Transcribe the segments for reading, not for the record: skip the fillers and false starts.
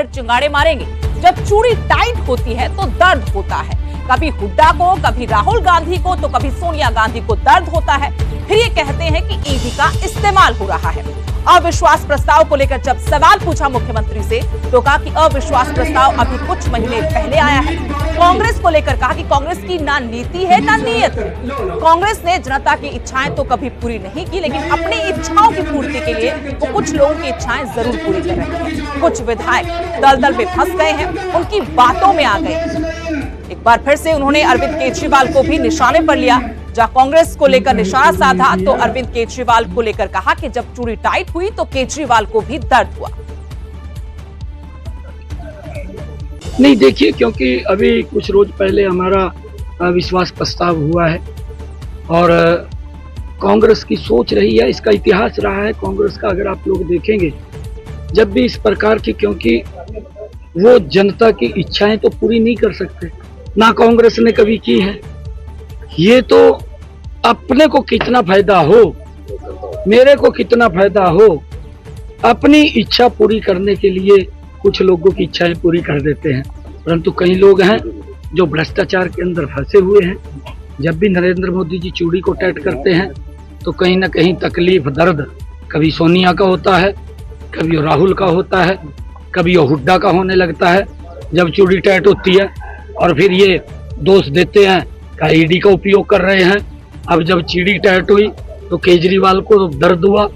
फिर चिंगाड़े मारेंगे। जब चूड़ी टाइट होती है तो दर्द होता है, कभी हुड्डा को, कभी राहुल गांधी को, तो कभी सोनिया गांधी को दर्द होता है। फिर ये कहते हैं कि ईडी का इस्तेमाल हो रहा है। अविश्वास प्रस्ताव को लेकर जब सवाल पूछा मुख्यमंत्री से तो कहा कि अविश्वास प्रस्ताव अभी कुछ महीने पहले आया है। कांग्रेस को लेकर कहा कि कांग्रेस की ना नीति है ना नीयत है। कांग्रेस ने जनता की इच्छाएं तो कभी पूरी नहीं की, लेकिन अपनी इच्छाओं की पूर्ति के लिए वो कुछ लोगों की इच्छाएं जरूर पूरी कर रहे हैं। कुछ विधायक दलदल में फंस गए हैं, उनकी बातों में आ गए। एक बार फिर से उन्होंने अरविंद केजरीवाल को भी निशाने पर लिया। जहां कांग्रेस को लेकर निशाना साधा तो अरविंद केजरीवाल को लेकर कहा कि जब चूड़ी टाइट हुई तो केजरीवाल को भी दर्द हुआ। नहीं देखिए, क्योंकि अभी कुछ रोज पहले हमारा विश्वास प्रस्ताव हुआ है और कांग्रेस की सोच रही है, इसका इतिहास रहा है कांग्रेस का। अगर आप लोग देखेंगे जब भी इस प्रकार की, क्योंकि वो जनता की इच्छाएं तो पूरी नहीं कर सकते, ना कांग्रेस ने कभी की है। ये तो अपने को कितना फायदा हो, मेरे को कितना फायदा हो, अपनी इच्छा पूरी करने के लिए कुछ लोगों की इच्छाएं पूरी कर देते हैं। परंतु कई लोग हैं जो भ्रष्टाचार के अंदर फंसे हुए हैं। जब भी नरेंद्र मोदी जी चूड़ी को टाइट करते हैं तो कहीं ना कहीं तकलीफ, दर्द कभी सोनिया का होता है, कभी राहुल का होता है, कभी हुड्डा का होने लगता है जब चूड़ी टाइट होती है। और फिर ये दोष देते हैं कि ईडी का उपयोग कर रहे हैं। अब जब चूड़ी टाइट हुई तो केजरीवाल को दर्द हुआ,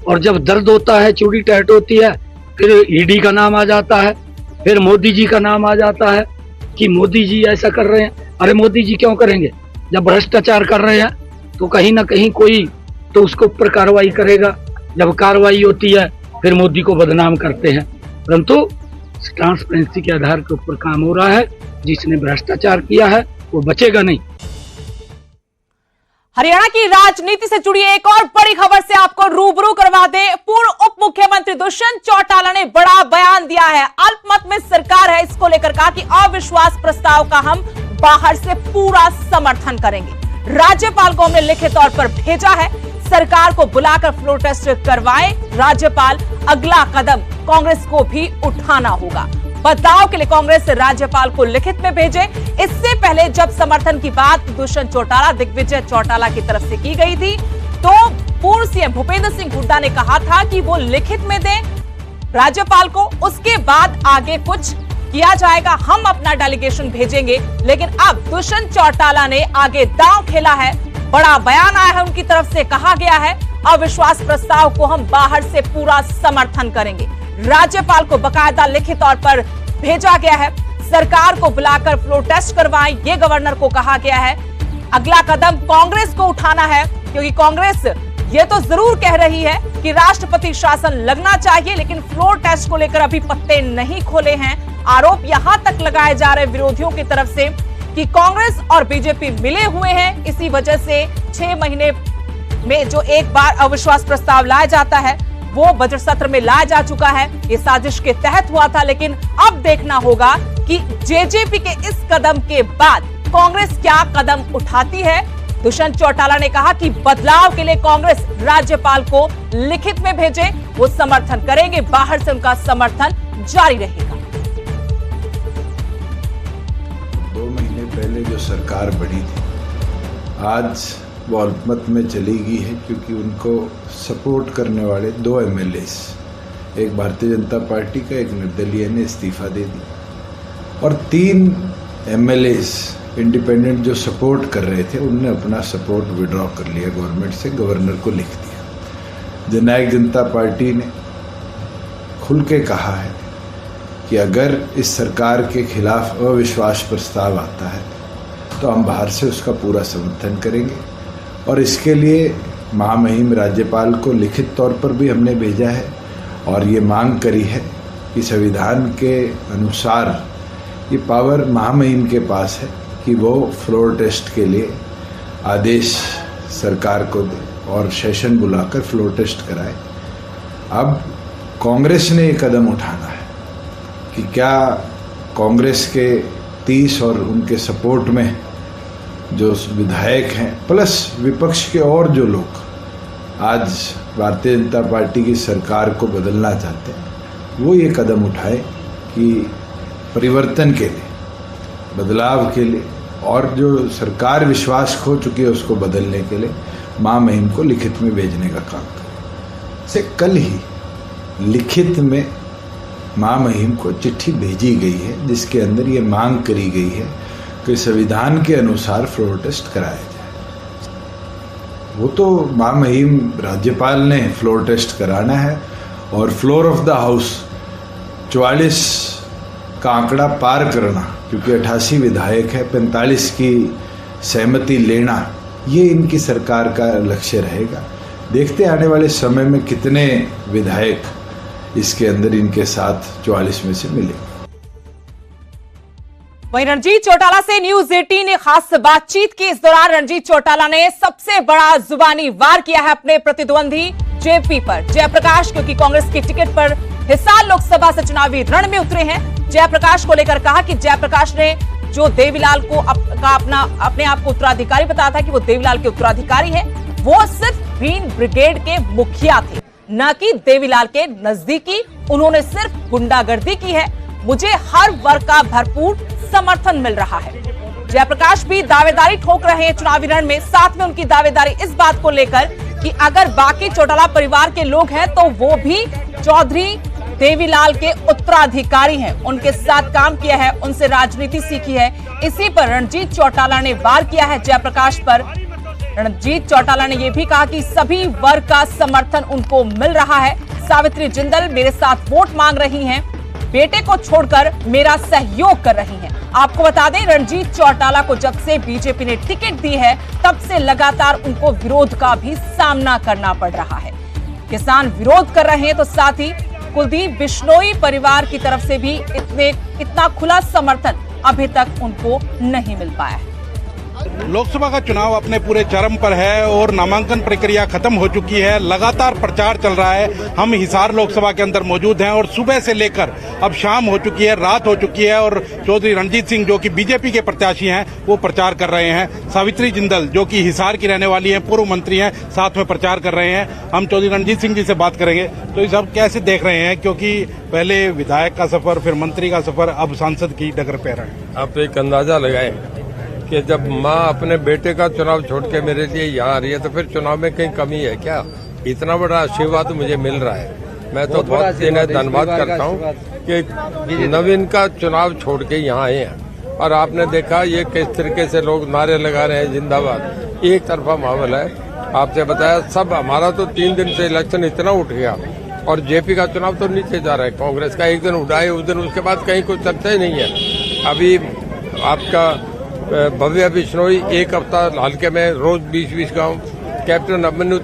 और जब दर्द होता है, चूड़ी टाइट होती है, फिर ईडी का नाम आ जाता है, फिर मोदी जी का नाम आ जाता है कि मोदी जी ऐसा कर रहे हैं। अरे मोदी जी क्यों करेंगे? जब भ्रष्टाचार कर रहे हैं तो कहीं ना कहीं कोई तो उसके ऊपर कार्रवाई करेगा। जब कार्रवाई होती है फिर मोदी को बदनाम करते हैं। परंतु ट्रांसपेरेंसी के आधार के ऊपर काम हो रहा है। जिसने भ्रष्टाचार किया है वो बचेगा नहीं। हरियाणा की राजनीति से जुड़ी एक और बड़ी खबर से आपको रूबरू करवा दें। पूर्व उप मुख्यमंत्री दुष्यंत चौटाला ने बड़ा बयान दिया है। अल्पमत में सरकार है, इसको लेकर कहा कि अविश्वास प्रस्ताव का हम बाहर से पूरा समर्थन करेंगे। राज्यपाल को हमने लिखित तौर पर भेजा है, सरकार को बुलाकर फ्लोर टेस्ट करवाए राज्यपाल। अगला कदम कांग्रेस को भी उठाना होगा। बदलाव के लिए कांग्रेस राज्यपाल को लिखित में भेजे। इससे पहले जब समर्थन की बात दुष्यंत चौटाला, दिग्विजय चौटाला की तरफ से की गई थी तो पूर्व सीएम भूपेंद्र सिंह हुड्डा ने कहा था कि वो लिखित में दें राज्यपाल को, उसके बाद आगे कुछ किया जाएगा, हम अपना डेलीगेशन भेजेंगे। लेकिन अब दुष्यंत चौटाला ने आगे दांव खेला है। बड़ा बयान आया है उनकी तरफ से, कहा गया है अविश्वास प्रस्ताव को हम बाहर से पूरा समर्थन करेंगे। राज्यपाल को बकायदा लिखित तौर पर भेजा गया है, सरकार को बुलाकर फ्लोर टेस्ट करवाएं, ये गवर्नर को कहा गया है। अगला कदम कांग्रेस को उठाना है, क्योंकि कांग्रेस ये तो जरूर कह रही है कि राष्ट्रपति शासन लगना चाहिए, लेकिन फ्लोर टेस्ट को लेकर अभी पत्ते नहीं खोले हैं। आरोप यहां तक लगाए जा रहे विरोधियों की तरफ से कि कांग्रेस और बीजेपी मिले हुए हैं। इसी वजह से 6 महीने में जो एक बार अविश्वास प्रस्ताव लाया जाता है वो बजट सत्र में लाया जा चुका है। ये साजिश के तहत हुआ था, लेकिन अब देखना होगा कि जेजेपी के इस कदम के बाद कांग्रेस क्या कदम उठाती है। दुष्यंत चौटाला ने कहा कि बदलाव के लिए कांग्रेस राज्यपाल को लिखित में भेजे, वो समर्थन करेंगे, बाहर से उनका समर्थन जारी रहेगा। 2 महीने पहले जो सरकार बनी थी, आज वो अल्पमत में चली गई है, क्योंकि उनको सपोर्ट करने वाले 2 एमएलएस, एक भारतीय जनता पार्टी का, एक निर्दलीय ने इस्तीफा दे दी, और 3 एमएलएस इंडिपेंडेंट जो सपोर्ट कर रहे थे उनने अपना सपोर्ट विड्रॉ कर लिया गवर्नमेंट से, गवर्नर को लिख दिया। जननायक जनता पार्टी ने खुल के कहा है कि अगर इस सरकार के खिलाफ अविश्वास प्रस्ताव आता है तो हम बाहर से उसका पूरा समर्थन करेंगे, और इसके लिए महामहिम राज्यपाल को लिखित तौर पर भी हमने भेजा है और ये मांग करी है कि संविधान के अनुसार ये पावर महामहिम के पास है कि वो फ्लोर टेस्ट के लिए आदेश सरकार को दे और सेशन बुलाकर फ्लोर टेस्ट कराए। अब कांग्रेस ने ये कदम उठाना है कि क्या कांग्रेस के 30 और उनके सपोर्ट में जो विधायक हैं प्लस विपक्ष के और जो लोग आज भारतीय जनता पार्टी की सरकार को बदलना चाहते हैं, वो ये कदम उठाए कि परिवर्तन के लिए, बदलाव के लिए और जो सरकार विश्वास खो चुकी है उसको बदलने के लिए महामहिम को लिखित में भेजने का काम करें। से कल ही लिखित में महामहिम को चिट्ठी भेजी गई है जिसके अंदर ये मांग करी गई है कि संविधान के अनुसार फ्लोर टेस्ट कराया जाए। वो तो महामहिम राज्यपाल ने फ्लोर टेस्ट कराना है और फ्लोर ऑफ द हाउस 44 का आंकड़ा पार करना, क्योंकि 88 विधायक है, 45 की सहमति लेना, ये इनकी सरकार का लक्ष्य रहेगा। देखते आने वाले समय में कितने विधायक इसके अंदर इनके साथ 44 में से मिलेंगे। वहीं रणजीत चौटाला से न्यूज 18 ने खास बातचीत की। इस दौरान रणजीत चौटाला ने सबसे बड़ा जुबानी वार किया है अपने प्रतिद्वंदी जेपी पर, जयप्रकाश, क्योंकि कांग्रेस की टिकट पर हिसार लोकसभा से चुनावी रण में उतरे हैं। जयप्रकाश को लेकर कहा कि जयप्रकाश ने जो देवीलाल को अपने आप को उत्तराधिकारी बताया था कि वो देवीलाल के उत्तराधिकारी है, वो सिर्फ ग्रीन ब्रिगेड के मुखिया थे, न कि देवीलाल के नजदीकी। उन्होंने सिर्फ गुंडागर्दी की है। मुझे हर वर्ग का भरपूर समर्थन मिल रहा है। जयप्रकाश भी दावेदारी ठोक रहे हैं चुनावी रण में। साथ में उनकी दावेदारी इस बात को लेकर कि अगर बाकी चौटाला परिवार के लोग हैं तो वो भी चौधरी देवीलाल के उत्तराधिकारी हैं, उनके साथ काम किया है, उनसे राजनीति सीखी है। इसी पर रणजीत चौटाला ने वार किया है जयप्रकाश पर। रणजीत चौटाला ने यह भी कहा कि सभी वर्ग का समर्थन उनको मिल रहा है। सावित्री जिंदल मेरे साथ वोट मांग रही हैं, बेटे को छोड़कर मेरा सहयोग कर रही हैं। आपको बता दें, रणजीत चौटाला को जब से बीजेपी ने टिकट दी है तब से लगातार उनको विरोध का भी सामना करना पड़ रहा है। किसान विरोध कर रहे हैं तो साथ ही कुलदीप बिश्नोई परिवार की तरफ से भी इतना खुला समर्थन अभी तक उनको नहीं मिल पाया है। लोकसभा का चुनाव अपने पूरे चरम पर है और नामांकन प्रक्रिया खत्म हो चुकी है। लगातार प्रचार चल रहा है। हम हिसार लोकसभा के अंदर मौजूद हैं और सुबह से लेकर अब शाम हो चुकी है, रात हो चुकी है और चौधरी रणजीत सिंह जो कि बीजेपी के प्रत्याशी हैं वो प्रचार कर रहे हैं। सावित्री जिंदल जो कि हिसार की रहने वाली हैं, पूर्व मंत्री हैं, साथ में प्रचार कर रहे हैं। हम चौधरी रणजीत सिंह जी से बात करेंगे। तो ये सब कैसे देख रहे हैं, क्योंकि पहले विधायक का सफर, फिर मंत्री का सफर, अब सांसद की डगर पे रहे हैं। आप एक अंदाजा लगाएं कि जब माँ अपने बेटे का चुनाव छोड़ के मेरे लिए यहाँ आ रही है तो फिर चुनाव में कहीं कमी है क्या? इतना बड़ा आशीर्वाद मुझे मिल रहा है। मैं तो बहुत धन्यवाद करता हूँ कि नवीन का चुनाव छोड़ के यहाँ आए हैं। और आपने देखा ये किस तरीके से लोग नारे लगा रहे हैं, जिंदाबाद। एक तरफा माहौल है। आपसे बताया सब, हमारा तो 3 दिन से इलेक्शन इतना उठ गया और जेपी का चुनाव तो नीचे जा रहा है। कांग्रेस का एक दिन उठाए उस दिन, उसके बाद कहीं कोई चर्चा ही नहीं है। अभी आपका भव्य बिश्नोई एक हफ्ता हल्के में रोज 20-20 गांव, कैप्टन अभिमन्यु